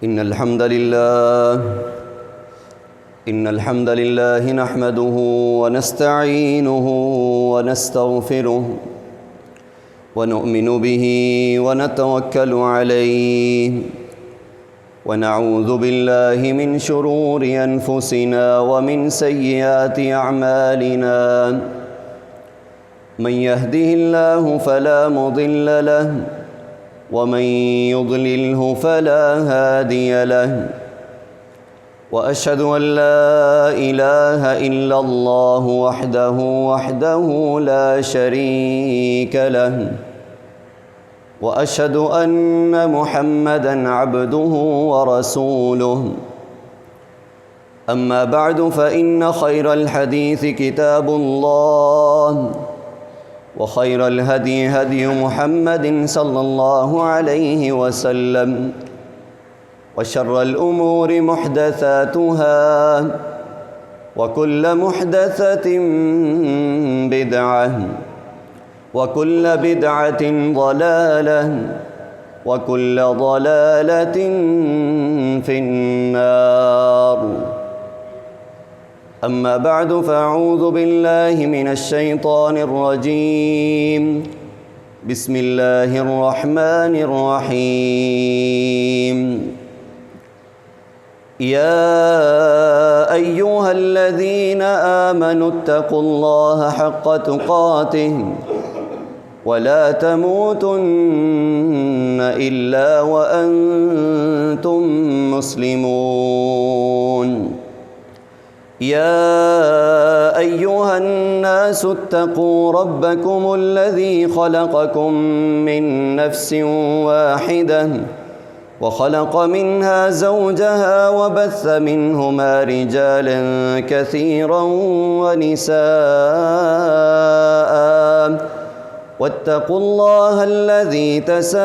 إن الحمد لله نحمده ونستعينه ونستغفره ونؤمن به ونتوكل عليه ونعوذ بالله من شرور أنفسنا ومن سيئات أعمالنا من يهده الله فلا مضل له ومن يضلله فلا هادي له وأشهد أن لا إله إلا الله وحده لا شريك له وأشهد أن محمدًا عبده ورسوله أما بعد فإن خير الحديث كتاب الله وخير الهدي هدي محمد صلى الله عليه وسلم وشر الأمور محدثاتها وكل محدثة بدعة وكل بدعة ضلالة وكل ضلالة في النار أما بعد فأعوذ بالله من الشيطان الرجيم بسم الله الرحمن الرحيم يا أيها الذين آمنوا اتقوا الله حق تقاته ولا تموتن إلا وأنتم مسلمون يا أيها الناس اتقوا ربكم الذي خلقكم من نفس واحدة وخلق منها زوجها وبث منهما رجالا كثيرا ونساء واتقوا الله الذي تساءلون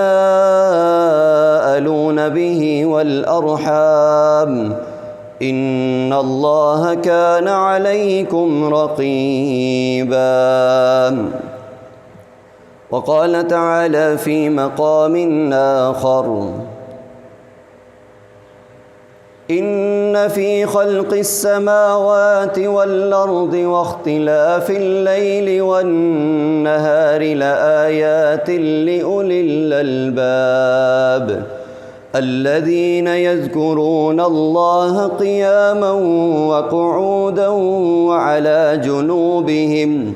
به والأرحام إن الله كان عليكم رقيبا وقال تعالى في مقام آخر إن في خلق السماوات والأرض واختلاف الليل والنهار لآيات لأولي الألباب الذين يذكرون الله قياما وقعودا وعلى جنوبهم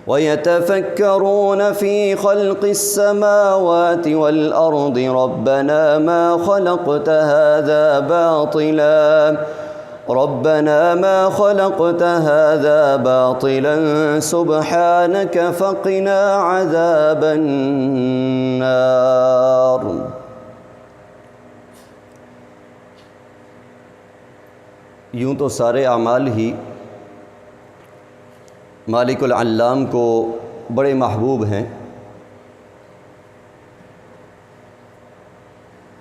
ويتفكرون في خلق السماوات والأرض ربنا ما خلقت هذا باطلا سبحانك فقنا عذاب النار. یوں تو سارے اعمال ہی مالک العلام کو بڑے محبوب ہیں،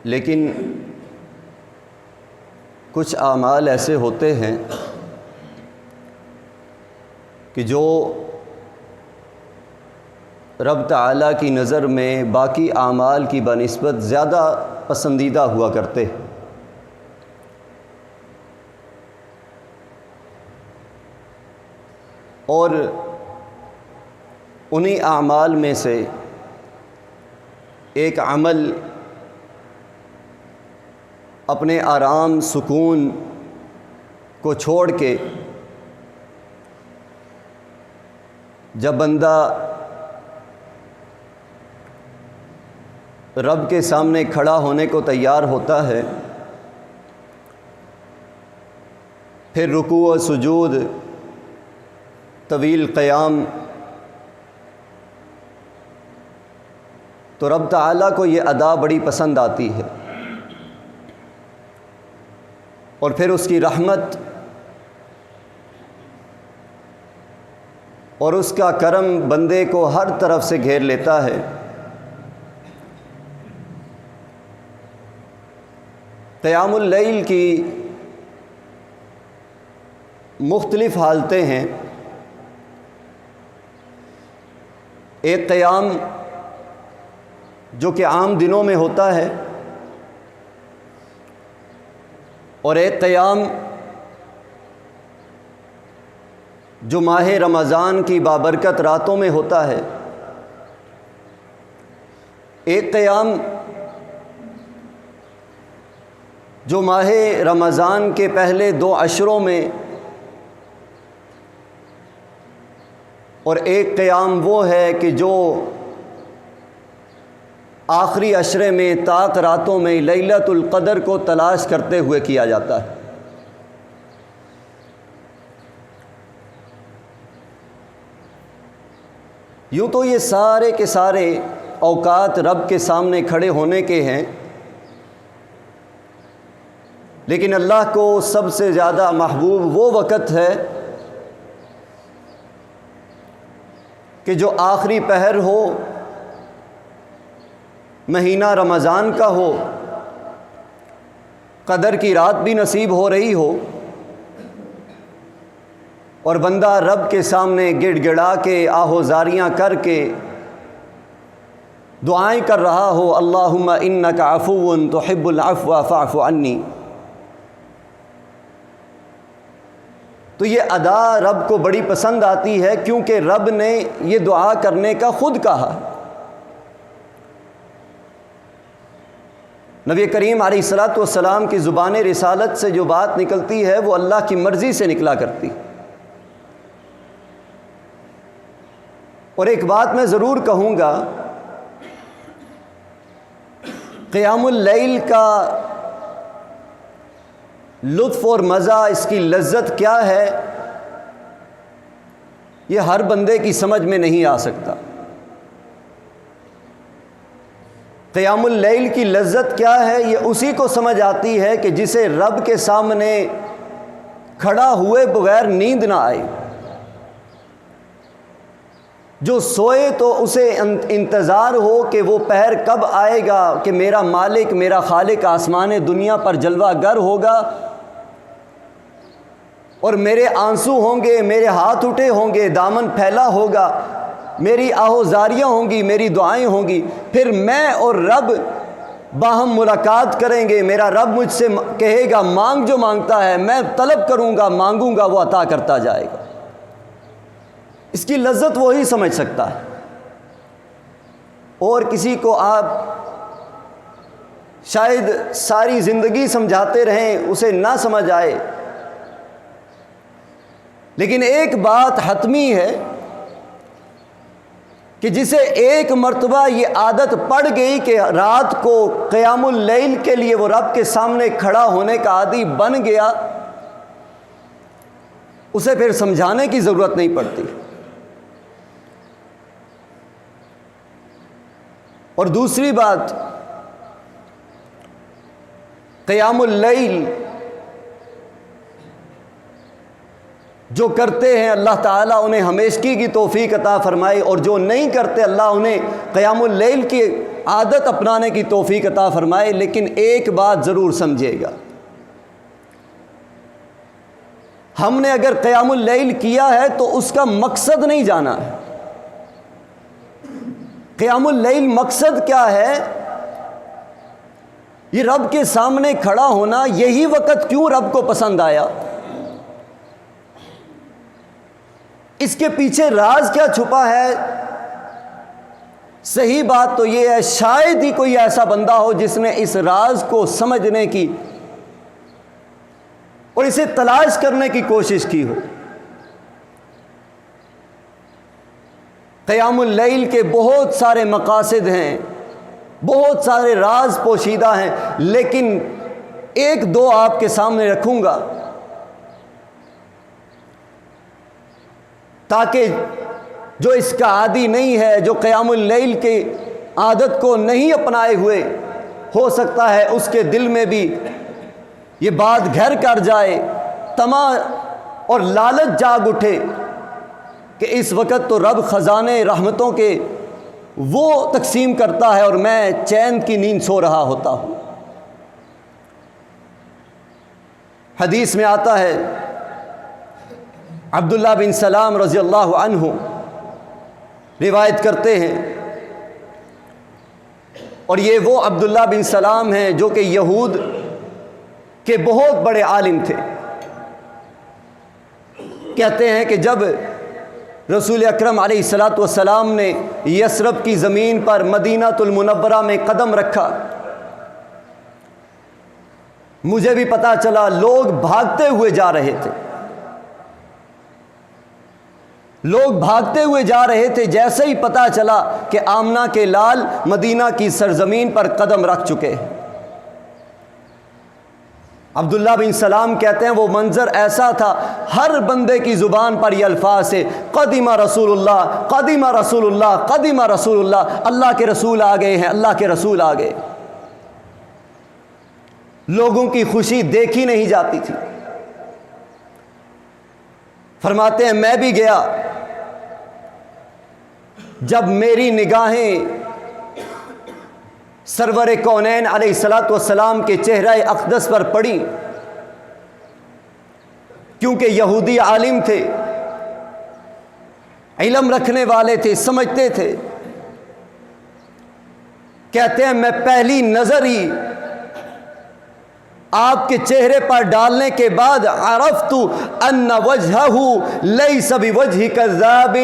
لیکن کچھ اعمال ایسے ہوتے ہیں کہ جو رب تعالیٰ کی نظر میں باقی اعمال کی بنسبت زیادہ پسندیدہ ہوا کرتے ہیں، اور انہی اعمال میں سے ایک عمل اپنے آرام سکون کو چھوڑ کے جب بندہ رب کے سامنے کھڑا ہونے کو تیار ہوتا ہے، پھر رکوع و سجود، طویل قیام، تو رب تعالیٰ کو یہ ادا بڑی پسند آتی ہے، اور پھر اس کی رحمت اور اس کا کرم بندے کو ہر طرف سے گھیر لیتا ہے۔ قیام اللیل کی مختلف حالتیں ہیں۔ ایک قیام جو کہ عام دنوں میں ہوتا ہے، اور ایک قیام جو ماہ رمضان کی بابرکت راتوں میں ہوتا ہے، ایک قیام جو ماہ رمضان کے پہلے 2 عشروں میں، اور ایک قیام وہ ہے کہ جو آخری عشرے میں طاق راتوں میں لیلۃ القدر کو تلاش کرتے ہوئے کیا جاتا ہے۔ یوں تو یہ سارے کے سارے اوقات رب کے سامنے کھڑے ہونے کے ہیں، لیکن اللہ کو سب سے زیادہ محبوب وہ وقت ہے کہ جو آخری پہر ہو، مہینہ رمضان کا ہو، قدر کی رات بھی نصیب ہو رہی ہو، اور بندہ رب کے سامنے گڑ گڑا کے آہوزاریاں کر کے دعائیں کر رہا ہو، اللہم انک عفو تحب العفو فاعف عنی، تو یہ ادا رب کو بڑی پسند آتی ہے، کیونکہ رب نے یہ دعا کرنے کا خود کہا۔ نبی کریم علیہ الصلوۃ والسلام کی زبان رسالت سے جو بات نکلتی ہے وہ اللہ کی مرضی سے نکلا کرتی۔ اور ایک بات میں ضرور کہوں گا، قیام اللیل کا لطف اور مزہ، اس کی لذت کیا ہے، یہ ہر بندے کی سمجھ میں نہیں آ سکتا۔ قیام اللیل کی لذت کیا ہے، یہ اسی کو سمجھ آتی ہے کہ جسے رب کے سامنے کھڑا ہوئے بغیر نیند نہ آئے، جو سوئے تو اسے انتظار ہو کہ وہ پہر کب آئے گا کہ میرا مالک، میرا خالق آسمان دنیا پر جلوہ گر ہوگا اور میرے آنسو ہوں گے، میرے ہاتھ اٹھے ہوں گے، دامن پھیلا ہوگا، میری آہوزاریاں ہوں گی، میری دعائیں ہوں گی، پھر میں اور رب باہم ملاقات کریں گے۔ میرا رب مجھ سے کہے گا مانگ جو مانگتا ہے، میں طلب کروں گا، مانگوں گا، وہ عطا کرتا جائے گا۔ اس کی لذت وہی سمجھ سکتا ہے، اور کسی کو آپ شاید ساری زندگی سمجھاتے رہیں اسے نہ سمجھ آئے، لیکن ایک بات حتمی ہے کہ جسے ایک مرتبہ یہ عادت پڑ گئی کہ رات کو قیام اللیل کے لیے وہ رب کے سامنے کھڑا ہونے کا عادی بن گیا، اسے پھر سمجھانے کی ضرورت نہیں پڑتی۔ اور دوسری بات، قیام اللیل جو کرتے ہیں اللہ تعالیٰ انہیں ہمیشگی کی توفیق عطا فرمائے، اور جو نہیں کرتے اللہ انہیں قیام اللیل کی عادت اپنانے کی توفیق عطا فرمائے۔ لیکن ایک بات ضرور سمجھے گا، ہم نے اگر قیام اللیل کیا ہے تو اس کا مقصد نہیں جانا ہے۔ قیام اللیل مقصد کیا ہے؟ یہ رب کے سامنے کھڑا ہونا، یہی وقت کیوں رب کو پسند آیا؟ اس کے پیچھے راز کیا چھپا ہے؟ صحیح بات تو یہ ہے، شاید ہی کوئی ایسا بندہ ہو جس نے اس راز کو سمجھنے کی اور اسے تلاش کرنے کی کوشش کی ہو۔ قیام اللیل کے بہت سارے مقاصد ہیں، بہت سارے راز پوشیدہ ہیں، لیکن ایک دو آپ کے سامنے رکھوں گا تاکہ جو اس کا عادی نہیں ہے، جو قیام اللیل کی عادت کو نہیں اپنائے ہوئے، ہو سکتا ہے اس کے دل میں بھی یہ بات گھر کر جائے، طمع اور لالچ جاگ اٹھے کہ اس وقت تو رب خزانے رحمتوں کے وہ تقسیم کرتا ہے اور میں چین کی نیند سو رہا ہوتا ہوں۔ حدیث میں آتا ہے، عبداللہ بن سلام رضی اللہ عنہ روایت کرتے ہیں، اور یہ وہ عبداللہ بن سلام ہیں جو کہ یہود کہ بہت بڑے عالم تھے۔ کہتے ہیں کہ جب رسول اکرم علیہ الصلاۃ والسلام نے یثرب کی زمین پر مدینہ المنورہ میں قدم رکھا، مجھے بھی پتا چلا لوگ بھاگتے ہوئے جا رہے تھے، لوگ بھاگتے ہوئے جا رہے تھے۔ جیسے ہی پتا چلا کہ آمنہ کے لال مدینہ کی سرزمین پر قدم رکھ چکے ہیں، عبداللہ بن سلام کہتے ہیں وہ منظر ایسا تھا، ہر بندے کی زبان پر یہ الفاظ سے قدم رسول اللہ، قدم رسول اللہ، قدم رسول اللہ، اللہ کے رسول آ گئے ہیں، اللہ کے رسول آ گئے۔ لوگوں کی خوشی دیکھی نہیں جاتی تھی۔ فرماتے ہیں میں بھی گیا، جب میری نگاہیں سرور کونین علیہ الصلاۃ والسلام کے چہرہ اقدس پر پڑی، کیونکہ یہودی عالم تھے، علم رکھنے والے تھے، سمجھتے تھے، کہتے ہیں میں پہلی نظر ہی آپ کے چہرے پر ڈالنے کے بعد عرفت ان وجہہ لیس بوجہ کذاب،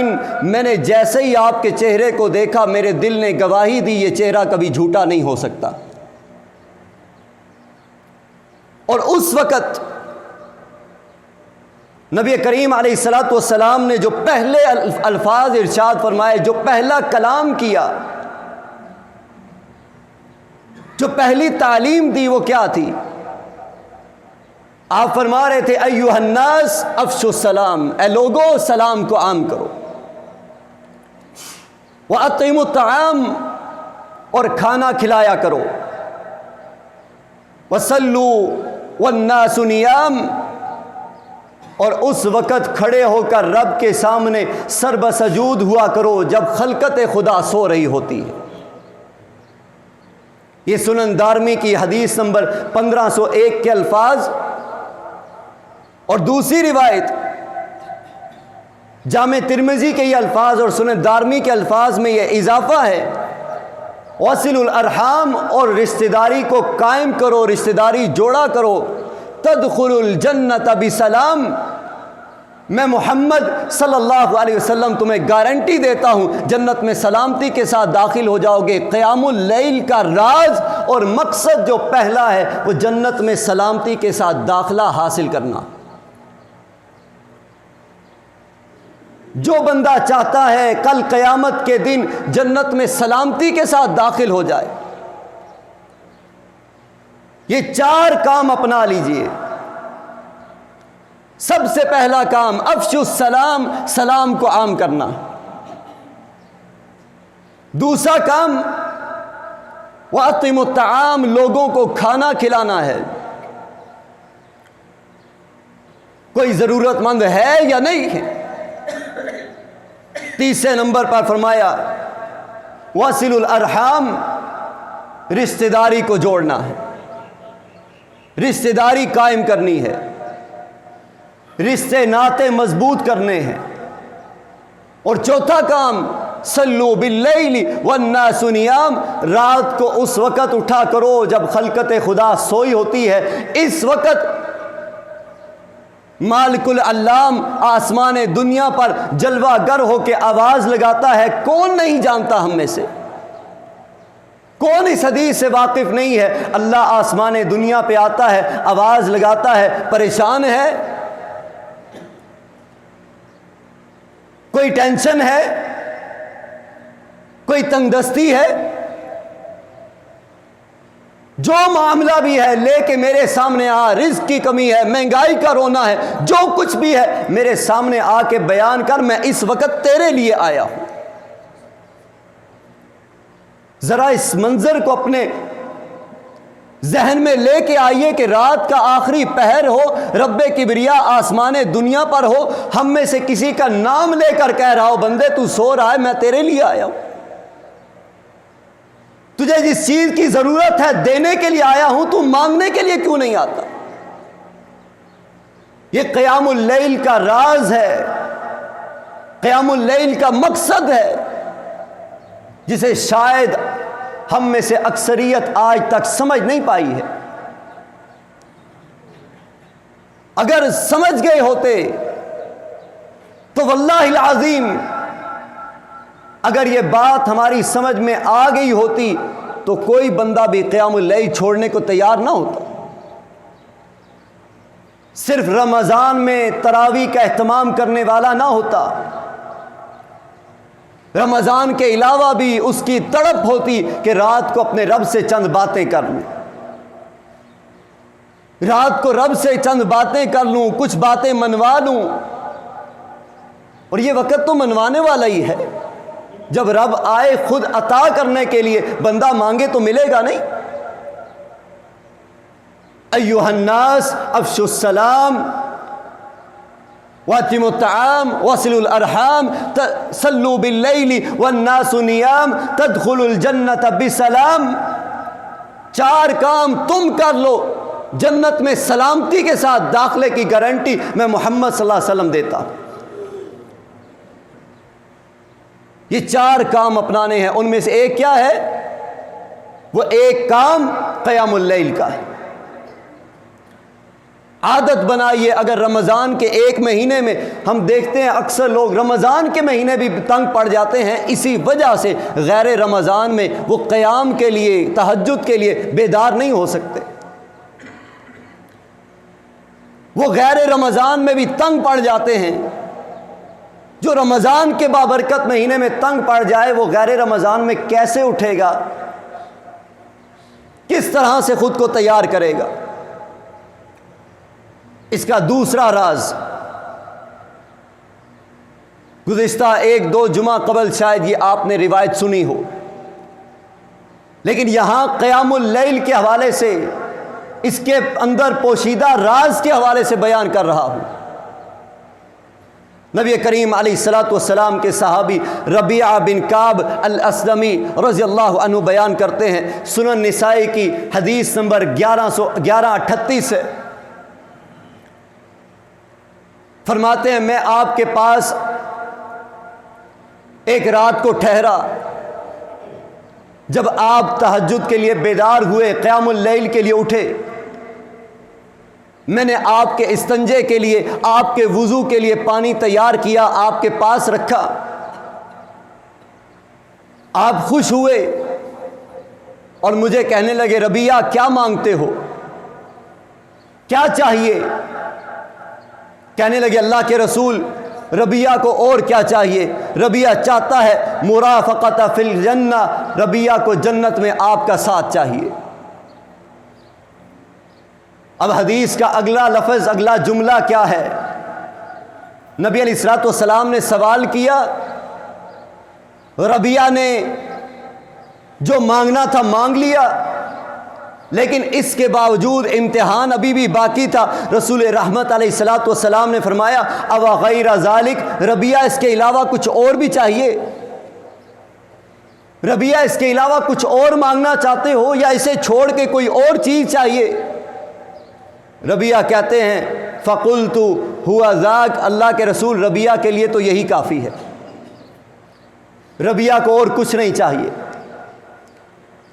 میں نے جیسے ہی آپ کے چہرے کو دیکھا میرے دل نے گواہی دی یہ چہرہ کبھی جھوٹا نہیں ہو سکتا۔ اور اس وقت نبی کریم علیہ الصلاۃ والسلام نے جو پہلے الفاظ ارشاد فرمائے، جو پہلا کلام کیا، جو پہلی تعلیم دی، وہ کیا تھی؟ آپ فرما رہے تھے ایھا الناس افشوا السلام، اے لوگو سلام کو عام کرو، واطعموا الطعام، اور کھانا کھلایا کرو، وصلوا والناس نیام، اور اس وقت کھڑے ہو کر رب کے سامنے سر بسجود ہوا کرو جب خلقت خدا سو رہی ہوتی ہے۔ یہ سنن دارمی کی حدیث نمبر 1501 کے الفاظ، اور دوسری روایت جامع ترمذی کے یہ الفاظ اور سنن دارمی کے الفاظ میں یہ اضافہ ہے، وصلوا الارحام، اور رشتہ داری کو قائم کرو، رشتہ داری جوڑا کرو، تدخلوا الجنت بسلام، میں محمد صلی اللہ علیہ وسلم تمہیں گارنٹی دیتا ہوں جنت میں سلامتی کے ساتھ داخل ہو جاؤ گے۔ قیام اللیل کا راز اور مقصد جو پہلا ہے وہ جنت میں سلامتی کے ساتھ داخلہ حاصل کرنا۔ جو بندہ چاہتا ہے کل قیامت کے دن جنت میں سلامتی کے ساتھ داخل ہو جائے، یہ 4 کام اپنا لیجئے۔ سب سے پہلا کام افشوا السلام، سلام کو عام کرنا۔ دوسرا کام واطعموا الطعام، لوگوں کو کھانا کھلانا ہے۔ کوئی ضرورت مند ہے یا نہیں ہے؟ تیسرے نمبر پر فرمایا وصلوا الارحام، رشتہ داری کو جوڑنا ہے، رشتہ داری قائم کرنی ہے، رشتے ناطے مضبوط کرنے ہیں۔ اور چوتھا کام صلوا باللیل والناس نیام، رات کو اس وقت اٹھا کرو جب خلقت خدا سوئی ہوتی ہے۔ اس وقت مالک العلام آسمان دنیا پر جلوہ گر ہو کے آواز لگاتا ہے۔ کون نہیں جانتا ہم میں سے؟ کون اس حدیث سے واقف نہیں ہے؟ اللہ آسمان دنیا پہ آتا ہے، آواز لگاتا ہے، پریشان ہے، کوئی ٹینشن ہے، کوئی تنگ دستی ہے، جو معاملہ بھی ہے لے کے میرے سامنے آ، رزق کی کمی ہے، مہنگائی کا رونا ہے، جو کچھ بھی ہے میرے سامنے آ کے بیان کر، میں اس وقت تیرے لیے آیا ہوں۔ ذرا اس منظر کو اپنے ذہن میں لے کے آئیے کہ رات کا آخری پہر ہو، رب کبریا آسمان دنیا پر ہو، ہم میں سے کسی کا نام لے کر کہہ رہا ہو بندے تو سو رہا ہے، میں تیرے لیے آیا ہوں، تجھے جس چیز کی ضرورت ہے دینے کے لیے آیا ہوں، تو مانگنے کے لیے کیوں نہیں آتا؟ یہ قیام اللیل کا راز ہے، قیام اللیل کا مقصد ہے، جسے شاید ہم میں سے اکثریت آج تک سمجھ نہیں پائی ہے۔ اگر سمجھ گئے ہوتے تو واللہ العظیم اگر یہ بات ہماری سمجھ میں آ گئی ہوتی تو کوئی بندہ بھی قیام اللیل چھوڑنے کو تیار نہ ہوتا۔ صرف رمضان میں تراویح کا اہتمام کرنے والا نہ ہوتا، رمضان کے علاوہ بھی اس کی تڑپ ہوتی کہ رات کو اپنے رب سے چند باتیں کر لوں، رات کو رب سے چند باتیں کر لوں، کچھ باتیں منوا لوں۔ اور یہ وقت تو منوانے والا ہی ہے، جب رب آئے خود عطا کرنے کے لیے، بندہ مانگے تو ملے گا نہیں۔ ایھا الناس افشوا السلام واتموا الطعام وصلوا الارحام صلوا باللیل والناس نیام تدخلوا الجنة بسلام۔ 4 کام تم کر لو، جنت میں سلامتی کے ساتھ داخلے کی گارنٹی میں محمد صلی اللہ علیہ وسلم دیتا۔ یہ 4 کام اپنانے ہیں، ان میں سے ایک کیا ہے؟ وہ ایک کام قیام اللیل کا ہے۔ عادت بنائیے، اگر رمضان کے ایک مہینے میں ہم دیکھتے ہیں اکثر لوگ رمضان کے مہینے بھی تنگ پڑ جاتے ہیں، اسی وجہ سے غیر رمضان میں وہ قیام کے لیے، تہجد کے لیے بیدار نہیں ہو سکتے۔ وہ غیر رمضان میں بھی تنگ پڑ جاتے ہیں۔ جو رمضان کے بابرکت مہینے میں تنگ پڑ جائے وہ غیر رمضان میں کیسے اٹھے گا؟ کس طرح سے خود کو تیار کرے گا؟ اس کا دوسرا راز، گزشتہ 1-2 جمعہ قبل شاید یہ آپ نے روایت سنی ہو، لیکن یہاں قیام اللیل کے حوالے سے، اس کے اندر پوشیدہ راز کے حوالے سے بیان کر رہا ہوں۔ نبی کریم علیہ الصلوۃ والسلام کے صحابی ربیعہ بن کعب الاسلمی رضی اللہ عنہ بیان کرتے ہیں، سنن نسائی کی حدیث نمبر 1138 ہے، فرماتے ہیں میں آپ کے پاس ایک رات کو ٹھہرا، جب آپ تہجد کے لیے بیدار ہوئے، قیام اللیل کے لیے اٹھے، میں نے آپ کے استنجے کے لیے، آپ کے وضو کے لیے پانی تیار کیا، آپ کے پاس رکھا۔ آپ خوش ہوئے اور مجھے کہنے لگے ربیعہ کیا مانگتے ہو، کیا چاہیے؟ کہنے لگے اللہ کے رسول، ربیعہ کو اور کیا چاہیے؟ ربیعہ چاہتا ہے مرافقت فی الجنہ، ربیعہ کو جنت میں آپ کا ساتھ چاہیے۔ اب حدیث کا اگلا لفظ، اگلا جملہ کیا ہے؟ نبی علیہ الصلوۃ والسلام نے سوال کیا، ربیعہ نے جو مانگنا تھا مانگ لیا، لیکن اس کے باوجود امتحان ابھی بھی باقی تھا۔ رسول رحمت علیہ الصلوۃ والسلام نے فرمایا او غیر ذالک، ربیعہ اس کے علاوہ کچھ اور بھی چاہیے؟ ربیعہ اس کے علاوہ کچھ اور مانگنا چاہتے ہو یا اسے چھوڑ کے کوئی اور چیز چاہیے؟ ربیعہ کہتے ہیں فقلت ہوا ذاک، اللہ کے رسول ربیعہ کے لیے تو یہی کافی ہے، ربیعہ کو اور کچھ نہیں چاہیے۔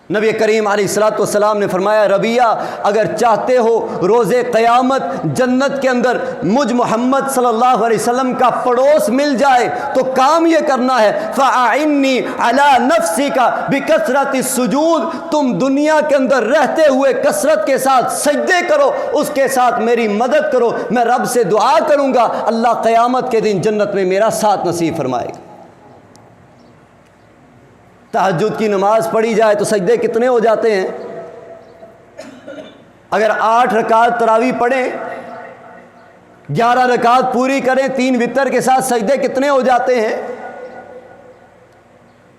نبی کریم علیہ الصلوۃ والسلام نے فرمایا ربیعہ اگر چاہتے ہو روز قیامت جنت کے اندر مجھ محمد صلی اللہ علیہ وسلم کا پڑوس مل جائے تو کام یہ کرنا ہے فَأَعِنِّي عَلَى نَفْسِكَ بِكَثْرَةِ السُّجُودِ، تم دنیا کے اندر رہتے ہوئے کثرت کے ساتھ سجدے کرو، اس کے ساتھ میری مدد کرو، میں رب سے دعا کروں گا اللہ قیامت کے دن جنت میں میرا ساتھ نصیب فرمائے گا۔ تہجد کی نماز پڑھی جائے تو سجدے کتنے ہو جاتے ہیں؟ اگر 8 رکعت تراویح پڑھیں، 11 رکعت پوری کریں 3 وتر کے ساتھ، سجدے کتنے ہو جاتے ہیں؟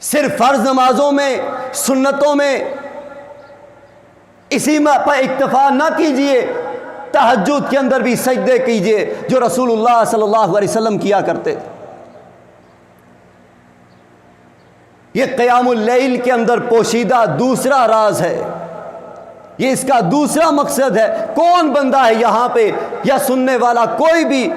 صرف فرض نمازوں میں، سنتوں میں اسی پر اکتفا نہ کیجئے، تہجد کے اندر بھی سجدے کیجئے جو رسول اللہ صلی اللہ علیہ وسلم کیا کرتے تھے۔ یہ قیام اللیل کے اندر پوشیدہ دوسرا راز ہے، یہ اس کا دوسرا مقصد ہے۔ کون بندہ ہے یہاں پہ یا سننے والا کوئی بھی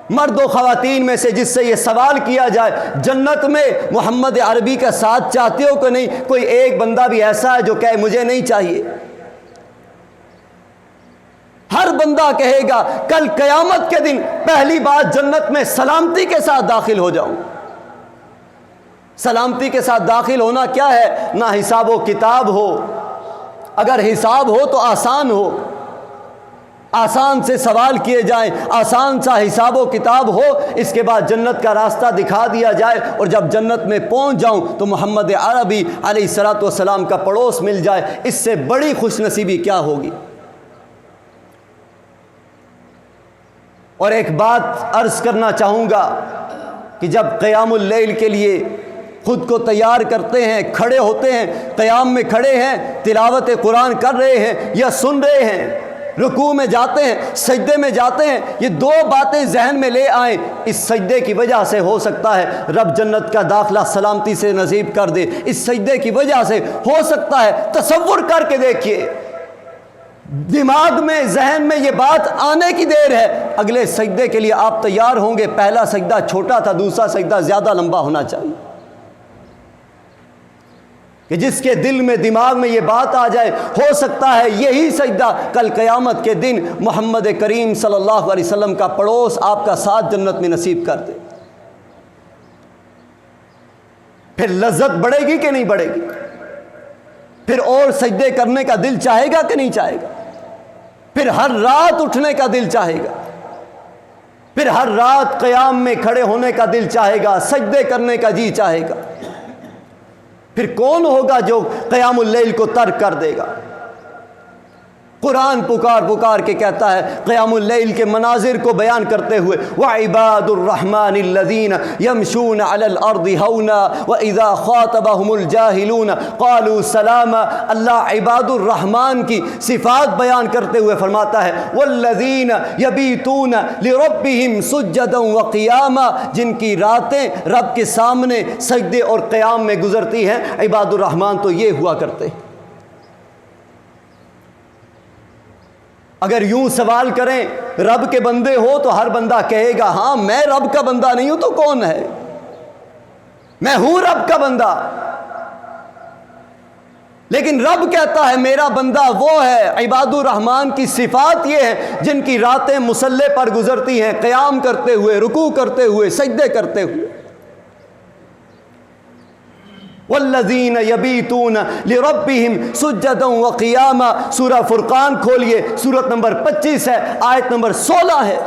مرد و خواتین میں سے جس سے یہ سوال کیا جائے جنت میں محمد عربی کا ساتھ چاہتے ہو کہ نہیں؟ کوئی ایک بندہ بھی ایسا ہے جو کہے مجھے نہیں چاہیے؟ ہر بندہ کہے گا کل قیامت کے دن پہلی بار جنت میں سلامتی کے ساتھ داخل ہو جاؤں. سلامتی کے ساتھ داخل ہونا کیا ہے؟ نہ حساب و کتاب ہو، اگر حساب ہو تو آسان ہو، آسان سے سوال کیے جائیں، آسان سا حساب و کتاب ہو، اس کے بعد جنت کا راستہ دکھا دیا جائے، اور جب جنت میں پہنچ جاؤں تو محمد عربی علیہ الصلوۃ والسلام کا پڑوس مل جائے، اس سے بڑی خوش نصیبی کیا ہوگی؟ اور ایک بات عرض کرنا چاہوں گا کہ جب قیام اللیل کے لیے خود کو تیار کرتے ہیں، کھڑے ہوتے ہیں، قیام میں کھڑے ہیں، تلاوت قرآن کر رہے ہیں یا سن رہے ہیں، رکوع میں جاتے ہیں، سجدے میں جاتے ہیں، یہ دو باتیں ذہن میں لے آئیں. اس سجدے کی وجہ سے ہو سکتا ہے رب جنت کا داخلہ سلامتی سے نصیب کر دے. اس سجدے کی وجہ سے ہو سکتا ہے، تصور کر کے دیکھیے، دماغ میں ذہن میں یہ بات آنے کی دیر ہے، اگلے سجدے کے لیے آپ تیار ہوں گے. پہلا سجدہ چھوٹا تھا، دوسرا سجدہ زیادہ لمبا ہونا چاہیے. کہ جس کے دل میں دماغ میں یہ بات آ جائے، ہو سکتا ہے یہی سجدہ کل قیامت کے دن محمد کریم صلی اللہ علیہ وسلم کا پڑوس آپ کا ساتھ جنت میں نصیب کر دے. پھر لذت بڑھے گی کہ نہیں بڑھے گی؟ پھر اور سجدے کرنے کا دل چاہے گا کہ نہیں چاہے گا؟ پھر ہر رات اٹھنے کا دل چاہے گا، پھر ہر رات قیام میں کھڑے ہونے کا دل چاہے گا، سجدے کرنے کا جی چاہے گا. پھر کون ہوگا جو قیام اللیل کو ترک کر دے گا؟ قرآن پکار پکار کے کہتا ہے قیام اللیل کے مناظر کو بیان کرتے ہوئے وَعِبَادُ الرَّحْمَنِ الَّذِينَ يَمْشُونَ عَلَى الْأَرْضِ هَوْنًا وَإِذَا خَاطَبَهُمُ الْجَاهِلُونَ قَالُوا سَلَامًا. اللہ عباد الرحمن کی صفات بیان کرتے ہوئے فرماتا ہے وَالَّذِينَ يَبِيتُونَ لِرَبِّهِمْ سُجَّدًا وَقِيَامًا، جن کی راتیں رب کے سامنے سجدے اور قیام میں گزرتی ہیں. عباد الرحمن تو یہ ہوا کرتے ہیں. اگر یوں سوال کریں رب کے بندے ہو تو ہر بندہ کہے گا ہاں میں رب کا بندہ نہیں ہوں تو کون ہے؟ میں ہوں رب کا بندہ. لیکن رب کہتا ہے میرا بندہ وہ ہے. عباد الرحمن کی صفات یہ ہے جن کی راتیں مصلی پر گزرتی ہیں، قیام کرتے ہوئے، رکوع کرتے ہوئے، سجدے کرتے ہوئے. والذین یبیتون لربہم سجدا وقیاما. سورہ فرقان کھولیے، سورت نمبر 25 ہے، آیت نمبر 16 ہے.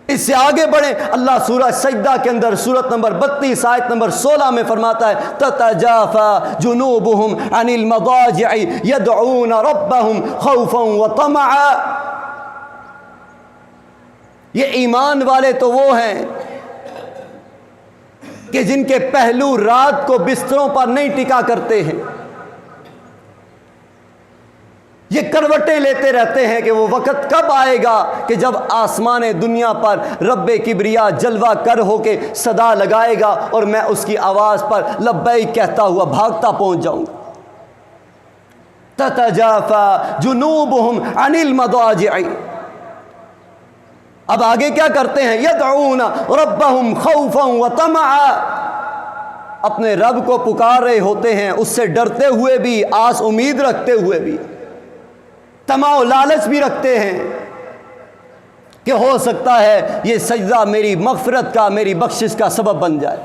اس سے آگے بڑھیں، اللہ سورہ سجدہ کے اندر سورت نمبر 32 آیت نمبر 16 میں فرماتا ہے تتجافى جنوبهم عن المضاجع يدعون ربهم خوفا وطمعا. یہ ایمان والے تو وہ ہیں کہ جن کے پہلو رات کو بستروں پر نہیں ٹکا کرتے ہیں، یہ کروٹیں لیتے رہتے ہیں کہ وہ وقت کب آئے گا کہ جب آسمان دنیا پر رب کبریا جلوہ کر ہو کے صدا لگائے گا اور میں اس کی آواز پر لبیک کہتا ہوا بھاگتا پہنچ جاؤں گا. تتجافى جنوبهم عن المضاجع. اب آگے کیا کرتے ہیں؟ یدعون ربهم خوفا وطمعا. اپنے رب کو پکار رہے ہوتے ہیں، اس سے ڈرتے ہوئے بھی، آس امید رکھتے ہوئے بھی، طمع و لالچ بھی رکھتے ہیں کہ ہو سکتا ہے یہ سجدہ میری مغفرت کا، میری بخشش کا سبب بن جائے.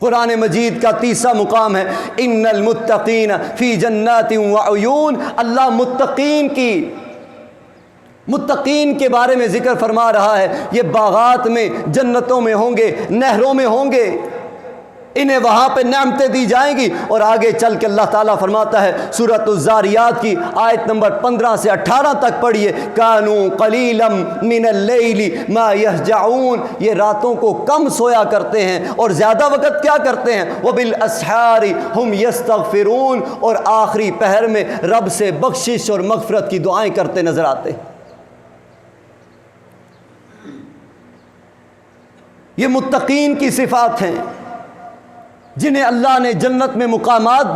قرآن مجید کا تیسرا مقام ہے ان المتقین فی جنات وعیون. اللہ متقین کے بارے میں ذکر فرما رہا ہے. یہ باغات میں، جنتوں میں ہوں گے، نہروں میں ہوں گے، انہیں وہاں پہ نعمتیں دی جائیں گی. اور آگے چل کے اللہ تعالیٰ فرماتا ہے سورۃ الذاریات کی آیت نمبر 15 سے 18 تک پڑھیے کانوا قلیلا من اللیل ما یہجعون. یہ راتوں کو کم سویا کرتے ہیں اور زیادہ وقت کیا کرتے ہیں؟ وبالاسحار ہم یستغفرون. اور آخری پہر میں رب سے بخشش اور مغفرت کی دعائیں کرتے نظر آتے ہیں. یہ متقین کی صفات ہیں جنہیں اللہ نے جنت میں مقامات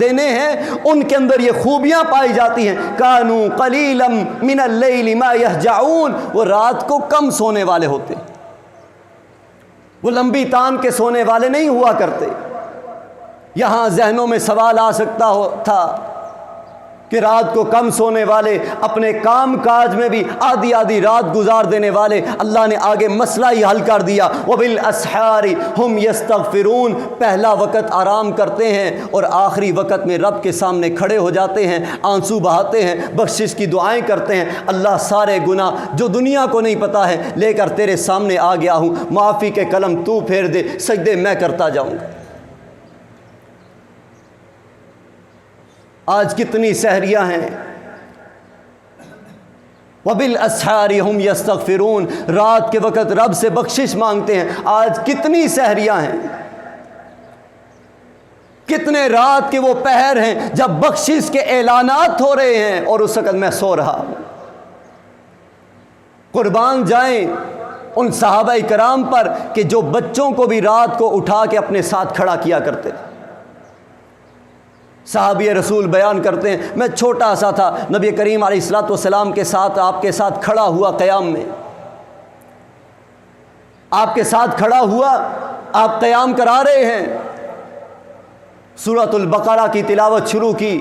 دینے ہیں. ان کے اندر یہ خوبیاں پائی جاتی ہیں. کانوا قلیلا من اللیل ما یہجعون. وہ رات کو کم سونے والے ہوتے، وہ لمبی تان کے سونے والے نہیں ہوا کرتے. یہاں ذہنوں میں سوال آ سکتا تھا کہ رات کو کم سونے والے، اپنے کام کاج میں بھی آدھی آدھی رات گزار دینے والے، اللہ نے آگے مسئلہ ہی حل کر دیا، وَبِالْأَسْحَارِ هُمْ يَسْتَغْفِرُونَ۔ پہلا وقت آرام کرتے ہیں اور آخری وقت میں رب کے سامنے کھڑے ہو جاتے ہیں، آنسو بہاتے ہیں، بخشش کی دعائیں کرتے ہیں، اللہ سارے گناہ جو دنیا کو نہیں پتا ہے لے کر تیرے سامنے آ گیا ہوں، معافی کے قلم تو پھیر دے، سجدے میں کرتا جاؤں گا۔ آج کتنی سحریاں ہیں، وَبِالْأَسْحَارِ هُمْ يَسْتَغْفِرُونَ، رات کے وقت رب سے بخشش مانگتے ہیں۔ آج کتنی سحریاں ہیں، کتنے رات کے وہ پہر ہیں جب بخشش کے اعلانات ہو رہے ہیں اور اس وقت میں سو رہا ہوں۔ قربان جائیں ان صحابہ کرام پر کہ جو بچوں کو بھی رات کو اٹھا کے اپنے ساتھ کھڑا کیا کرتے تھے۔ صحابی رسول بیان کرتے ہیں، میں چھوٹا سا تھا، نبی کریم علیہ الصلوۃ والسلام کے ساتھ آپ کے ساتھ کھڑا ہوا قیام میں، آپ کے ساتھ کھڑا ہوا، آپ قیام کرا رہے ہیں، سورۃ البقرہ کی تلاوت شروع کی،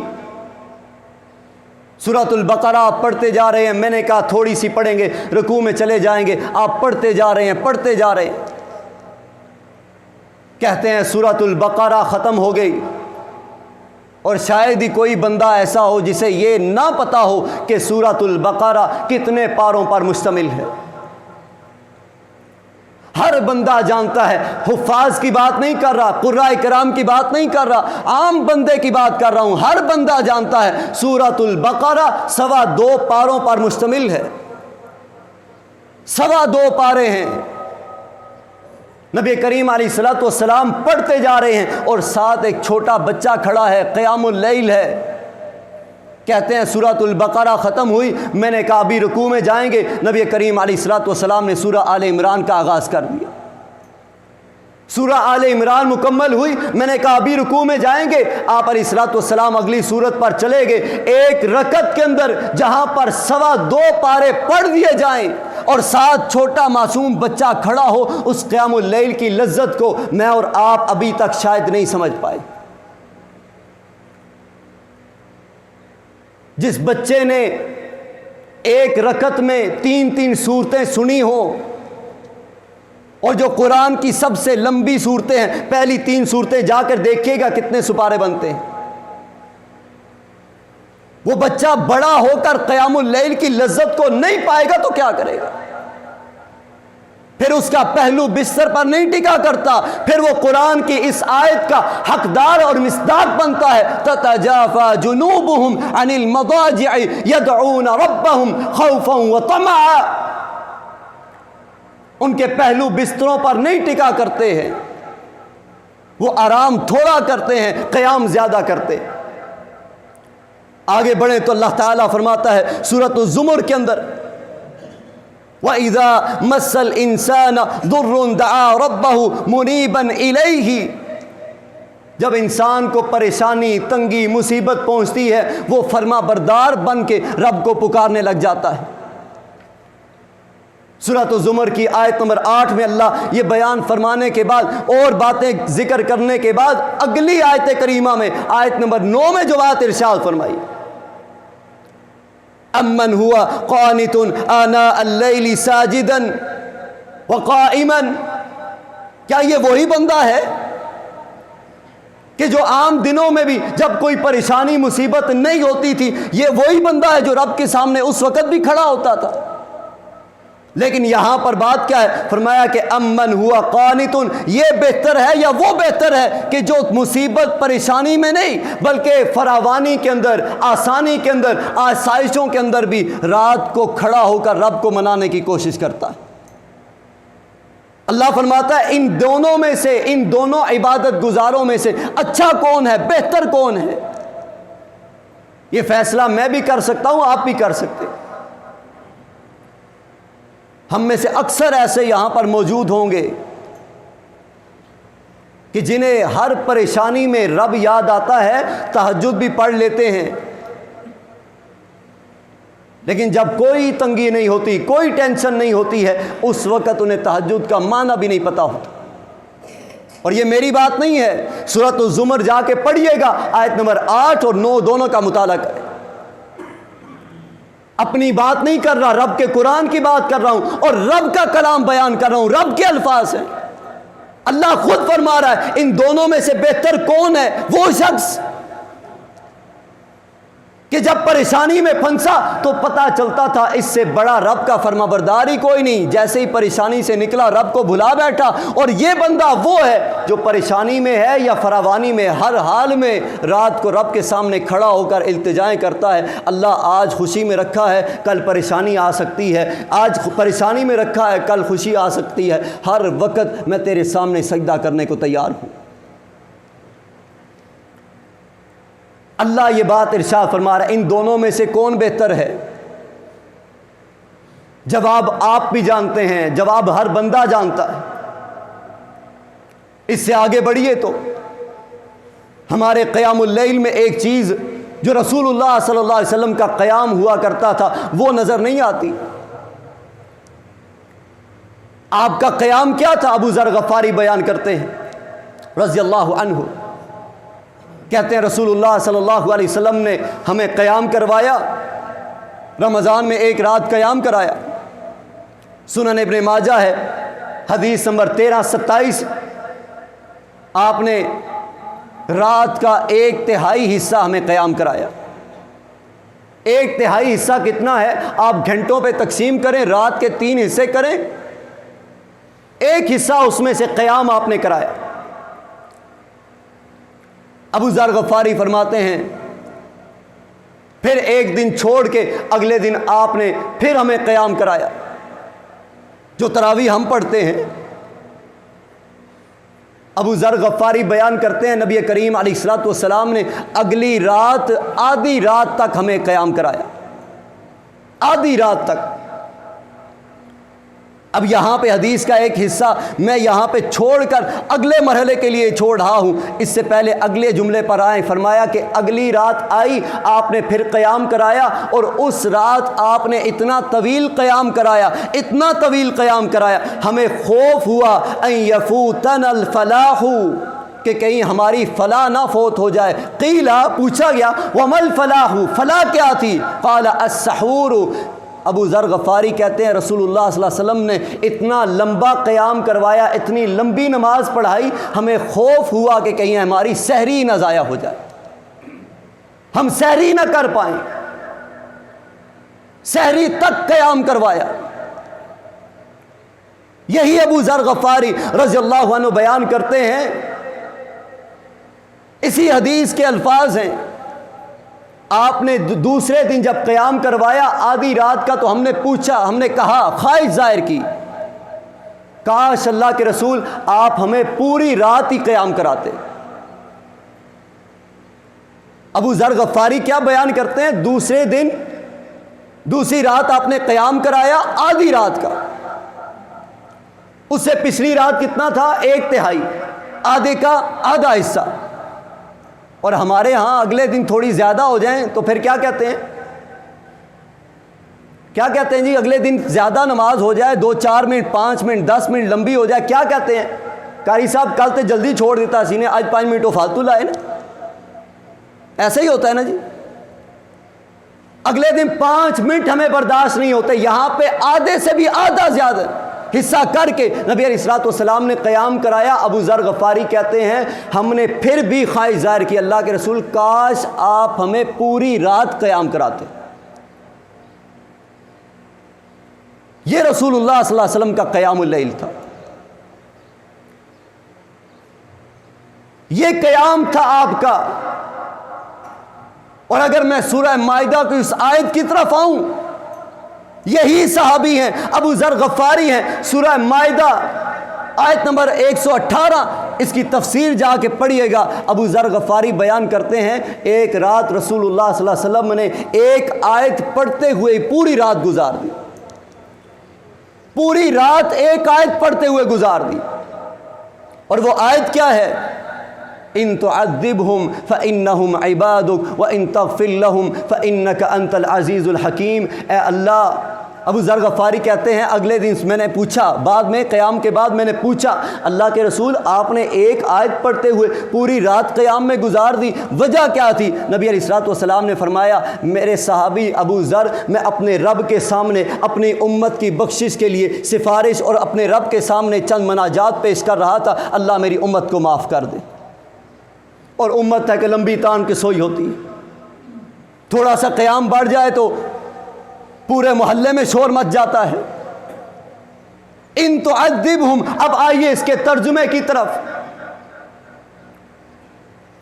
سورۃ البقرہ آپ پڑھتے جا رہے ہیں، میں نے کہا تھوڑی سی پڑھیں گے، رکوع میں چلے جائیں گے، آپ پڑھتے جا رہے ہیں، پڑھتے جا رہے ہیں، کہتے ہیں سورۃ البقرہ ختم ہو گئی، اور شاید ہی کوئی بندہ ایسا ہو جسے یہ نہ پتا ہو کہ سورۃ البقرہ کتنے پاروں پر مشتمل ہے۔ ہر بندہ جانتا ہے، حفاظ کی بات نہیں کر رہا، قراء کرام کی بات نہیں کر رہا، عام بندے کی بات کر رہا ہوں، ہر بندہ جانتا ہے سورۃ البقرہ 2.25 پاروں پر مشتمل ہے، 2.25 پارے ہیں۔ نبی کریم علیہ الصلوۃ والسلام پڑھتے جا رہے ہیں اور ساتھ ایک چھوٹا بچہ کھڑا ہے، قیام اللیل ہے، کہتے ہیں سورۃ البقرہ ختم ہوئی، میں نے کہا ابھی رکوع میں جائیں گے، نبی کریم علیہ الصلوۃ والسلام نے سورہ آل عمران کا آغاز کر دیا، سورہ آل عمران مکمل ہوئی، میں نے کہا ابھی رکوع میں جائیں گے، آپ علیہ الصلوۃ والسلام اگلی سورت پر چلے گئے، ایک رکعت کے اندر جہاں پر 2.25 پارے پڑھ دیے جائیں اور ساتھ چھوٹا معصوم بچہ کھڑا ہو، اس قیام اللیل کی لذت کو میں اور آپ ابھی تک شاید نہیں سمجھ پائے۔ جس بچے نے ایک رکعت میں 3 سورتیں سنی ہوں، اور جو قرآن کی سب سے لمبی صورتیں ہیں، پہلی 3 صورتیں جا کر دیکھیے گا کتنے سپارے بنتے ہیں، وہ بچہ بڑا ہو کر قیام اللیل کی لذت کو نہیں پائے گا تو کیا کرے گا؟ پھر اس کا پہلو بستر پر نہیں ٹکا کرتا، پھر وہ قرآن کی اس آیت کا حقدار اور مصداق بنتا ہے، تتجافى جنوبهم عن المضاجع يدعون ربهم خوفا وطمعا۔ ان کے پہلو بستروں پر نہیں ٹکا کرتے ہیں، وہ آرام تھوڑا کرتے ہیں، قیام زیادہ کرتے ہیں۔ آگے بڑھیں تو اللہ تعالیٰ فرماتا ہے سورۃ الزمر کے اندر، وَإِذَا مَسَّ الْإِنسَانَ ضُرٌّ دَعَا رَبَّهُ مُنِيبًا إِلَيْهِ، جب انسان کو پریشانی، تنگی، مصیبت پہنچتی ہے، وہ فرما بردار بن کے رب کو پکارنے لگ جاتا ہے۔ سورۃ الزمر کی آیت نمبر 8 میں اللہ یہ بیان فرمانے کے بعد اور باتیں ذکر کرنے کے بعد اگلی آیت کریمہ میں آیت نمبر 9 میں جو بات ارشاد فرمائی، امن ہوا قانت آناء اللیل ساجدا وقائما، کیا یہ وہی بندہ ہے کہ جو عام دنوں میں بھی جب کوئی پریشانی مصیبت نہیں ہوتی تھی، یہ وہی بندہ ہے جو رب کے سامنے اس وقت بھی کھڑا ہوتا تھا؟ لیکن یہاں پر بات کیا ہے؟ فرمایا کہ امن ہوا قانتن، یہ بہتر ہے یا وہ بہتر ہے کہ جو مصیبت پریشانی میں نہیں بلکہ فراوانی کے اندر، آسانی کے اندر، آسائشوں کے اندر بھی رات کو کھڑا ہو کر رب کو منانے کی کوشش کرتا ہے۔ اللہ فرماتا ہے ان دونوں میں سے، ان دونوں عبادت گزاروں میں سے اچھا کون ہے، بہتر کون ہے؟ یہ فیصلہ میں بھی کر سکتا ہوں، آپ بھی کر سکتے ہیں۔ ہم میں سے اکثر ایسے یہاں پر موجود ہوں گے کہ جنہیں ہر پریشانی میں رب یاد آتا ہے، تہجد بھی پڑھ لیتے ہیں، لیکن جب کوئی تنگی نہیں ہوتی، کوئی ٹینشن نہیں ہوتی ہے، اس وقت انہیں تہجد کا معنی بھی نہیں پتا ہوتا۔ اور یہ میری بات نہیں ہے، سورۃ الزمر جا کے پڑھیے گا، آیت نمبر 8 اور 9 دونوں کا مطالعہ کریں۔ اپنی بات نہیں کر رہا، رب کے قرآن کی بات کر رہا ہوں اور رب کا کلام بیان کر رہا ہوں، رب کے الفاظ ہیں۔ اللہ خود فرما رہا ہے ان دونوں میں سے بہتر کون ہے؟ وہ شخص کہ جب پریشانی میں پھنسا تو پتہ چلتا تھا اس سے بڑا رب کا فرما بردار ہی کوئی نہیں، جیسے ہی پریشانی سے نکلا رب کو بھلا بیٹھا۔ اور یہ بندہ وہ ہے جو پریشانی میں ہے یا فراوانی میں، ہر حال میں رات کو رب کے سامنے کھڑا ہو کر التجائیں کرتا ہے، اللہ آج خوشی میں رکھا ہے کل پریشانی آ سکتی ہے، آج پریشانی میں رکھا ہے کل خوشی آ سکتی ہے، ہر وقت میں تیرے سامنے سجدہ کرنے کو تیار ہوں۔ اللہ یہ بات ارشاد فرما رہا ہے ان دونوں میں سے کون بہتر ہے؟ جواب آپ بھی جانتے ہیں، جواب ہر بندہ جانتا ہے۔ اس سے آگے بڑھیے تو ہمارے قیام اللیل میں ایک چیز جو رسول اللہ صلی اللہ علیہ وسلم کا قیام ہوا کرتا تھا وہ نظر نہیں آتی۔ آپ کا قیام کیا تھا؟ ابو ذر غفاری بیان کرتے ہیں رضی اللہ عنہ، کہتے ہیں رسول اللہ صلی اللہ علیہ وسلم نے ہمیں قیام کروایا، رمضان میں ایک رات قیام کرایا۔ سنن ابن ماجہ ہے حدیث نمبر 1327، آپ نے رات کا 1/3 حصہ ہمیں قیام کرایا۔ 1/3 حصہ کتنا ہے؟ آپ گھنٹوں پہ تقسیم کریں، رات کے 3 حصے کریں، ایک حصہ اس میں سے قیام آپ نے کرایا۔ ابو ذر غفاری فرماتے ہیں پھر ایک دن چھوڑ کے اگلے دن آپ نے پھر ہمیں قیام کرایا، جو تراویح ہم پڑھتے ہیں۔ ابو ذر غفاری بیان کرتے ہیں نبی کریم علیہ الصلوۃ والسلام نے اگلی رات آدھی رات تک ہمیں قیام کرایا، آدھی رات تک۔ اب یہاں پہ حدیث کا ایک حصہ میں یہاں پہ چھوڑ کر اگلے مرحلے کے لیے چھوڑ رہا ہوں، اس سے پہلے اگلے جملے پر آئیں۔ فرمایا کہ اگلی رات آئی، آپ نے پھر قیام کرایا، اور اس رات آپ نے اتنا طویل قیام کرایا، اتنا طویل قیام کرایا، ہمیں خوف ہوا ان یفوتنا الفلاح، کہ کہیں ہماری فلاح نہ فوت ہو جائے۔ قیلا، پوچھا گیا وما الفلاح، فلاح کیا تھی؟ قال السحور۔ ابو ذر غفاری کہتے ہیں رسول اللہ صلی اللہ علیہ وسلم نے اتنا لمبا قیام کروایا، اتنی لمبی نماز پڑھائی، ہمیں خوف ہوا کہ کہیں ہماری سحری نہ ضائع ہو جائے، ہم سحری نہ کر پائیں۔ سحری تک قیام کروایا۔ یہی ابو ذر غفاری رضی اللہ عنہ بیان کرتے ہیں، اسی حدیث کے الفاظ ہیں، آپ نے دوسرے دن جب قیام کروایا آدھی رات کا، تو ہم نے پوچھا، ہم نے کہا، خواہش ظاہر کی، کاش اللہ کے رسول آپ ہمیں پوری رات ہی قیام کراتے۔ ابو ذر غفاری کیا بیان کرتے ہیں؟ دوسرے دن دوسری رات آپ نے قیام کرایا آدھی رات کا، اس سے پچھلی رات کتنا تھا؟ 1/3، آدھے کا آدھا حصہ۔ اور ہمارے ہاں اگلے دن تھوڑی زیادہ ہو جائیں تو پھر کیا کہتے ہیں؟ کیا کہتے ہیں جی؟ اگلے دن زیادہ نماز ہو جائے، 2-4 منٹ 5 منٹ 10 منٹ لمبی ہو جائے، کیا کہتے ہیں؟ قاری صاحب کل تو جلدی چھوڑ دیتا سی نے، آج 5 منٹ وہ فالتو لائے نا۔ ایسا ہی ہوتا ہے نا جی، اگلے دن 5 منٹ ہمیں برداشت نہیں ہوتے، یہاں پہ آدھے سے بھی آدھا زیادہ حصہ کر کے نبی علیہ الصلوۃ والسلام نے قیام کرایا۔ ابو ذر غفاری کہتے ہیں ہم نے پھر بھی خواہش ظاہر کی، اللہ کے رسول کاش آپ ہمیں پوری رات قیام کراتے۔ یہ رسول اللہ صلی اللہ علیہ وسلم کا قیام اللیل تھا، یہ قیام تھا آپ کا۔ اور اگر میں سورہ مائدہ کی اس آیت کی طرف آؤں، یہی صحابی ہیں، ابو ذر غفاری ہیں، سورہ مائدہ آیت نمبر 118، اس کی تفسیر جا کے پڑھیے گا۔ ابو ذر غفاری بیان کرتے ہیں ایک رات رسول اللہ صلی اللہ علیہ وسلم نے ایک آیت پڑھتے ہوئے پوری رات گزار دی، پوری رات ایک آیت پڑھتے ہوئے گزار دی۔ اور وہ آیت کیا ہے؟ ان تعذبهم فانهم عبادك وان تغفر لهم فانك انت العزیز الحکیم۔ اے اللہ ابو ذر غفاری کہتے ہیں اگلے دن میں نے پوچھا، بعد میں قیام کے بعد میں نے پوچھا اللہ کے رسول آپ نے ایک آیت پڑھتے ہوئے پوری رات قیام میں گزار دی، وجہ کیا تھی؟ نبی علیہ الصلوۃ والسلام نے فرمایا میرے صحابی ابو ذر میں اپنے رب کے سامنے اپنی امت کی بخشش کے لیے سفارش اور اپنے رب کے سامنے چند مناجات پیش کر رہا تھا، اللہ میری امت کو معاف کر دے۔ اور امت ہے کہ لمبی تان کے سوئی ہوتی ہے، تھوڑا سا قیام بڑھ جائے تو پورے محلے میں شور مچ جاتا ہے۔ ان تعذبہم، اب آئیے اس کے ترجمے کی طرف،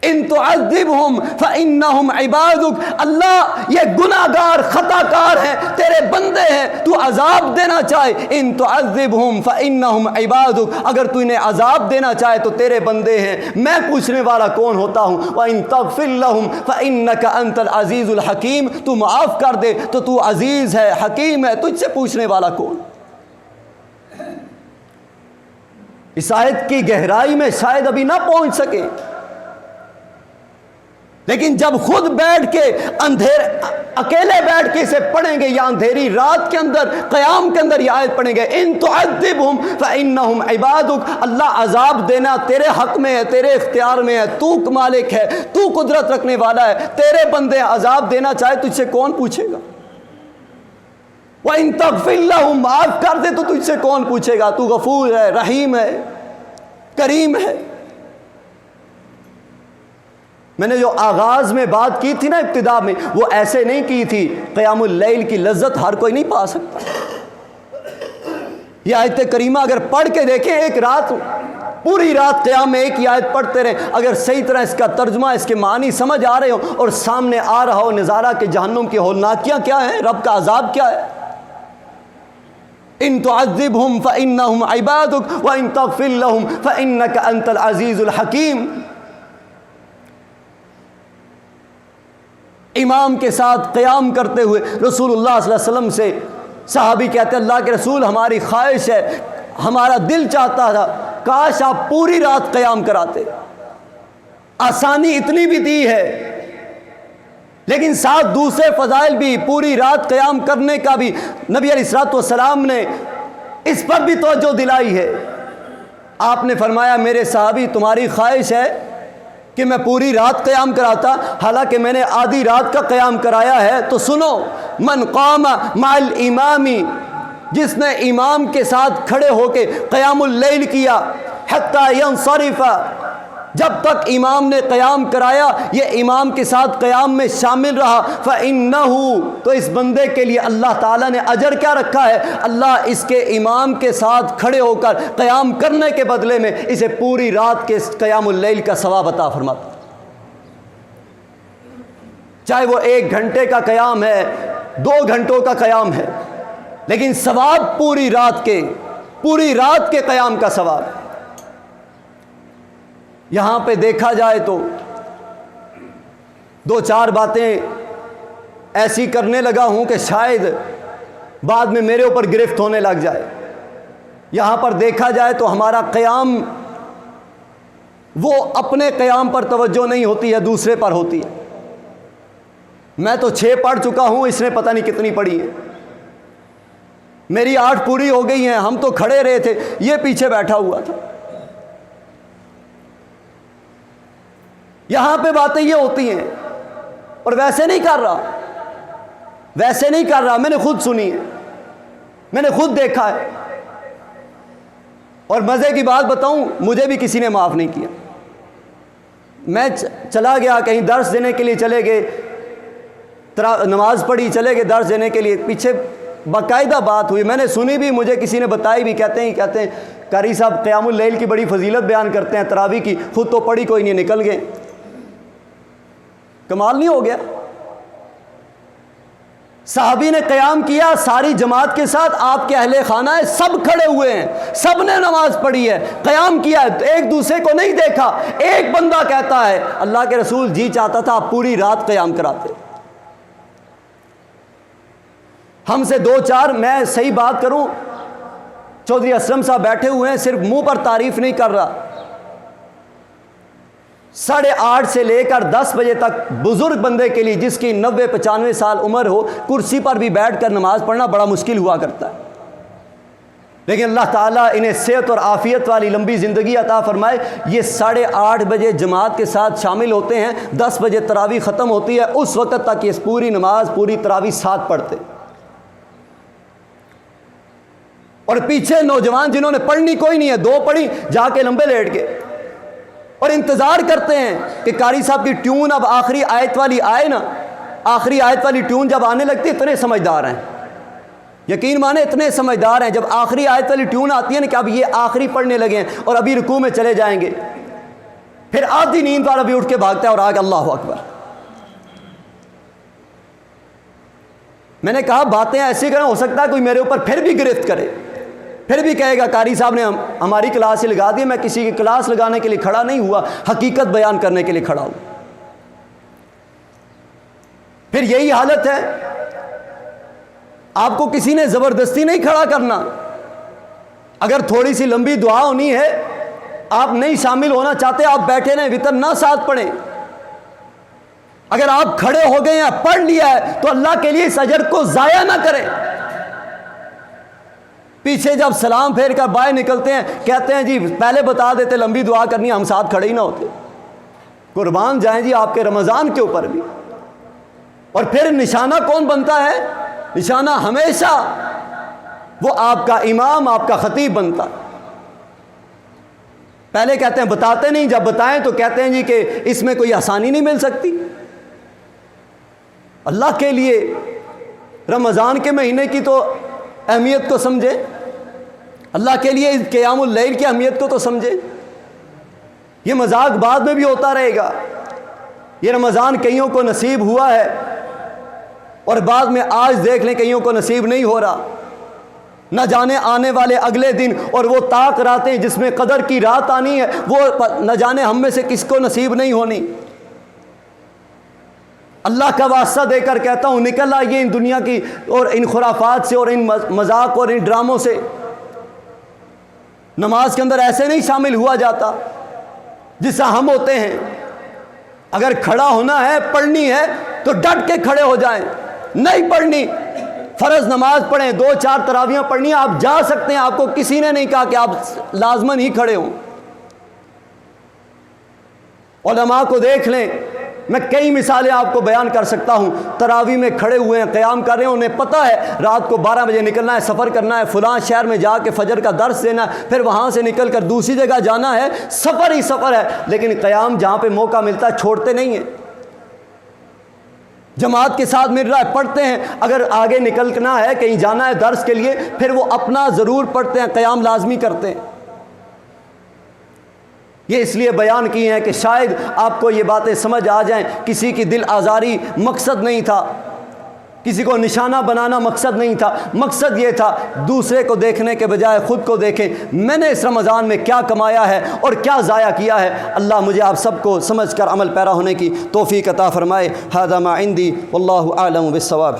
ان تعذبہم فانہم عبادک، اللہ یہ گناہ گار خطا کار ہیں، تیرے بندے ہیں، تو عذاب دینا چاہے، ان تعذبہم فانہم عبادک، اگر تو انہیں عذاب دینا چاہے تو تیرے بندے ہیں، میں پوچھنے والا کون ہوتا ہوں؟ وان تغفر لہم فانک انت العزیز الحکیم، تو معاف کر دے تو تو عزیز ہے، حکیم ہے، تجھ سے پوچھنے والا کون؟ اس آیت کی گہرائی میں شاید ابھی نہ پہنچ سکے، لیکن جب خود بیٹھ کے اکیلے بیٹھ کے اسے پڑھیں گے یا اندھیری رات کے اندر قیام کے اندر یہ آیت پڑھیں گے، ان تعذبہم فانہم عبادک، اللہ عذاب دینا تیرے حق میں ہے، تیرے اختیار میں ہے، تو مالک ہے، تو قدرت رکھنے والا ہے، تیرے بندے عذاب دینا چاہے تجھ سے کون پوچھے گا؟ وَإِن تَغْفِرْ لَهُمْ، معاف کر دے تو تجھ سے کون پوچھے گا؟ تو غفور ہے، رحیم ہے، کریم ہے۔ میں نے جو آغاز میں بات کی تھی نا ابتدا میں، وہ ایسے نہیں کی تھی، قیام اللیل کی لذت ہر کوئی نہیں پا سکتا۔ یہ آیت کریمہ اگر پڑھ کے دیکھیں، ایک رات پوری رات قیام میں ایک ہی آیت پڑھتے رہیں، اگر صحیح طرح اس کا ترجمہ، اس کے معنی سمجھ آ رہے ہوں اور سامنے آ رہا ہو نظارہ کہ جہنم کی ہولناکیاں کیا ہیں، رب کا عذاب کیا ہے۔ ان تعذبہم فانہم عبادک وان تغفر لہم فانک انت العزیز الحکیم۔ امام کے ساتھ قیام کرتے ہوئے رسول اللہ صلی اللہ علیہ وسلم سے صحابی کہتے ہیں اللہ کے رسول ہماری خواہش ہے، ہمارا دل چاہتا تھا کاش آپ پوری رات قیام کراتے، آسانی اتنی بھی دی ہے، لیکن ساتھ دوسرے فضائل بھی، پوری رات قیام کرنے کا بھی نبی علیہ الصلوۃ والسلام نے اس پر بھی توجہ دلائی ہے۔ آپ نے فرمایا میرے صحابی تمہاری خواہش ہے کہ میں پوری رات قیام کراتا، حالانکہ میں نے آدھی رات کا قیام کرایا ہے، تو سنو، من قام مع الامام، جس نے امام کے ساتھ کھڑے ہو کے قیام اللیل کیا، حتی ینصرف، جب تک امام نے قیام کرایا یہ امام کے ساتھ قیام میں شامل رہا، فَإِنَّهُ، تو اس بندے کے لیے اللہ تعالیٰ نے اجر کیا رکھا ہے؟ اللہ اس کے امام کے ساتھ کھڑے ہو کر قیام کرنے کے بدلے میں اسے پوری رات کے قیام اللیل کا ثواب عطا فرماتا، چاہے وہ 1 گھنٹے کا قیام ہے، 2 گھنٹوں کا قیام ہے، لیکن ثواب پوری رات کے قیام کا ثواب۔ یہاں پہ دیکھا جائے تو 2-4 باتیں ایسی کرنے لگا ہوں کہ شاید بعد میں میرے اوپر گرفت ہونے لگ جائے۔ یہاں پر دیکھا جائے تو ہمارا قیام، وہ اپنے قیام پر توجہ نہیں ہوتی ہے، دوسرے پر ہوتی ہے۔ میں تو 6 پڑھ چکا ہوں، اس نے پتہ نہیں کتنی پڑھی ہے، میری 8 پوری ہو گئی ہیں، ہم تو کھڑے رہے تھے، یہ پیچھے بیٹھا ہوا تھا۔ یہاں پہ باتیں یہ ہوتی ہیں، اور ویسے نہیں کر رہا، میں نے خود سنی ہے، میں نے خود دیکھا ہے، اور مزے کی بات بتاؤں، مجھے بھی کسی نے معاف نہیں کیا۔ میں چلا گیا کہیں درس دینے کے لیے، چلے گئے، نماز پڑھی، چلے گئے درس دینے کے لیے، پیچھے باقاعدہ بات ہوئی، میں نے سنی بھی، مجھے کسی نے بتائی بھی، کہتے ہیں قاری صاحب قیام اللیل کی بڑی فضیلت بیان کرتے ہیں، تراویح کی، خود تو پڑھی کوئی نہیں، نکل گئے۔ کمال نہیں ہو گیا؟ صحابی نے قیام کیا ساری جماعت کے ساتھ، آپ کے اہل خانہ ہے، سب کھڑے ہوئے ہیں، سب نے نماز پڑھی ہے، قیام کیا ہے، ایک دوسرے کو نہیں دیکھا۔ ایک بندہ کہتا ہے اللہ کے رسول جی چاہتا تھا آپ پوری رات قیام کراتے۔ ہم سے 2-4، میں صحیح بات کروں، چودھری اسلم صاحب بیٹھے ہوئے ہیں، صرف منہ پر تعریف نہیں کر رہا، 8:30 سے لے کر 10 بجے تک بزرگ بندے کے لیے جس کی 90-95 سال عمر ہو کرسی پر بھی بیٹھ کر نماز پڑھنا بڑا مشکل ہوا کرتا ہے، لیکن اللہ تعالیٰ انہیں صحت اور عافیت والی لمبی زندگی عطا فرمائے۔ یہ 8:30 بجے جماعت کے ساتھ شامل ہوتے ہیں، 10 بجے تراویح ختم ہوتی ہے، اس وقت تک یہ پوری نماز پوری تراویح ساتھ پڑھتے، اور پیچھے نوجوان جنہوں نے پڑھنی کوئی نہیں ہے، 2 پڑھی جا کے لمبے لیٹ کے، اور انتظار کرتے ہیں کہ قاری صاحب کی ٹیون اب آخری آیت والی آئے نا، آخری آیت والی ٹیون جب آنے لگتی ہے، اتنے سمجھدار ہیں، یقین مانے اتنے سمجھدار ہیں، جب آخری آیت والی ٹیون آتی ہے نا کہ اب یہ آخری پڑھنے لگے ہیں اور ابھی رکوع میں چلے جائیں گے، پھر آدھی نیند پر ابھی اٹھ کے بھاگتا ہے اور آگے اللہ اکبر۔ میں نے کہا باتیں ایسی کریں، ہو سکتا ہے کوئی میرے اوپر پھر بھی گرفت کرے، پھر بھی کہے گا قاری صاحب نے ہماری کلاس ہی لگا دی، میں کسی کی کلاس لگانے کے لیے کھڑا نہیں ہوا، حقیقت بیان کرنے کے لیے کھڑا ہوں۔ پھر یہی حالت ہے، آپ کو کسی نے زبردستی نہیں کھڑا کرنا، اگر تھوڑی سی لمبی دعا ہونی ہے، آپ نہیں شامل ہونا چاہتے، آپ بیٹھے رہیں، وتر نہ ساتھ پڑھیں، اگر آپ کھڑے ہو گئے ہیں پڑھ لیا ہے تو اللہ کے لیے اس اجر کو ضائع نہ کریں۔ پیچھے جب سلام پھیر کر باہر نکلتے ہیں کہتے ہیں جی پہلے بتا دیتے لمبی دعا کرنی، ہم ساتھ کھڑے ہی نہ ہوتے، قربان جائیں جی آپ کے رمضان کے اوپر بھی۔ اور پھر نشانہ کون بنتا ہے؟ نشانہ ہمیشہ وہ آپ کا امام، آپ کا خطیب بنتا۔ پہلے کہتے ہیں بتاتے نہیں، جب بتائیں تو کہتے ہیں جی کہ اس میں کوئی آسانی نہیں مل سکتی۔ اللہ کے لیے رمضان کے مہینے کی تو اہمیت کو سمجھے، اللہ کے لیے قیام اللیل کی اہمیت کو تو سمجھے۔ یہ مذاق بعد میں بھی ہوتا رہے گا، یہ رمضان کئیوں کو نصیب ہوا ہے اور بعد میں آج دیکھ لیں کئیوں کو نصیب نہیں ہو رہا، نہ جانے آنے والے اگلے دن اور وہ طاق راتیں جس میں قدر کی رات آنی ہے، وہ نہ جانے ہم میں سے کس کو نصیب نہیں ہونی۔ اللہ کا واسطہ دے کر کہتا ہوں نکل آئیے ان دنیا کی اور ان خرافات سے اور ان مذاق اور ان ڈراموں سے۔ نماز کے اندر ایسے نہیں شامل ہوا جاتا جس سے ہم ہوتے ہیں، اگر کھڑا ہونا ہے پڑھنی ہے تو ڈٹ کے کھڑے ہو جائیں، نہیں پڑھنی فرض نماز پڑھیں، 2-4 تراویحیں پڑھنی ہیں، آپ جا سکتے ہیں، آپ کو کسی نے نہیں کہا کہ آپ لازماً ہی کھڑے ہوں۔ علماء کو دیکھ لیں، میں کئی مثالیں آپ کو بیان کر سکتا ہوں، تراویح میں کھڑے ہوئے ہیں، قیام کر رہے ہیں، انہیں پتہ ہے رات کو 12 بجے نکلنا ہے، سفر کرنا ہے، فلاں شہر میں جا کے فجر کا درس دینا ہے، پھر وہاں سے نکل کر دوسری جگہ جانا ہے، سفر ہی سفر ہے، لیکن قیام جہاں پہ موقع ملتا ہے چھوڑتے نہیں ہیں، جماعت کے ساتھ مل رہا ہے پڑھتے ہیں، اگر آگے نکلنا ہے کہیں جانا ہے درس کے لیے پھر وہ اپنا ضرور پڑھتے ہیں، قیام لازمی کرتے ہیں۔ یہ اس لیے بیان کی ہیں کہ شاید آپ کو یہ باتیں سمجھ آ جائیں، کسی کی دل آزاری مقصد نہیں تھا، کسی کو نشانہ بنانا مقصد نہیں تھا، مقصد یہ تھا دوسرے کو دیکھنے کے بجائے خود کو دیکھیں، میں نے اس رمضان میں کیا کمایا ہے اور کیا ضائع کیا ہے۔ اللہ مجھے آپ سب کو سمجھ کر عمل پیرا ہونے کی توفیق عطا فرمائے۔ ھذا ما عندی واللہ اعلم بالصواب۔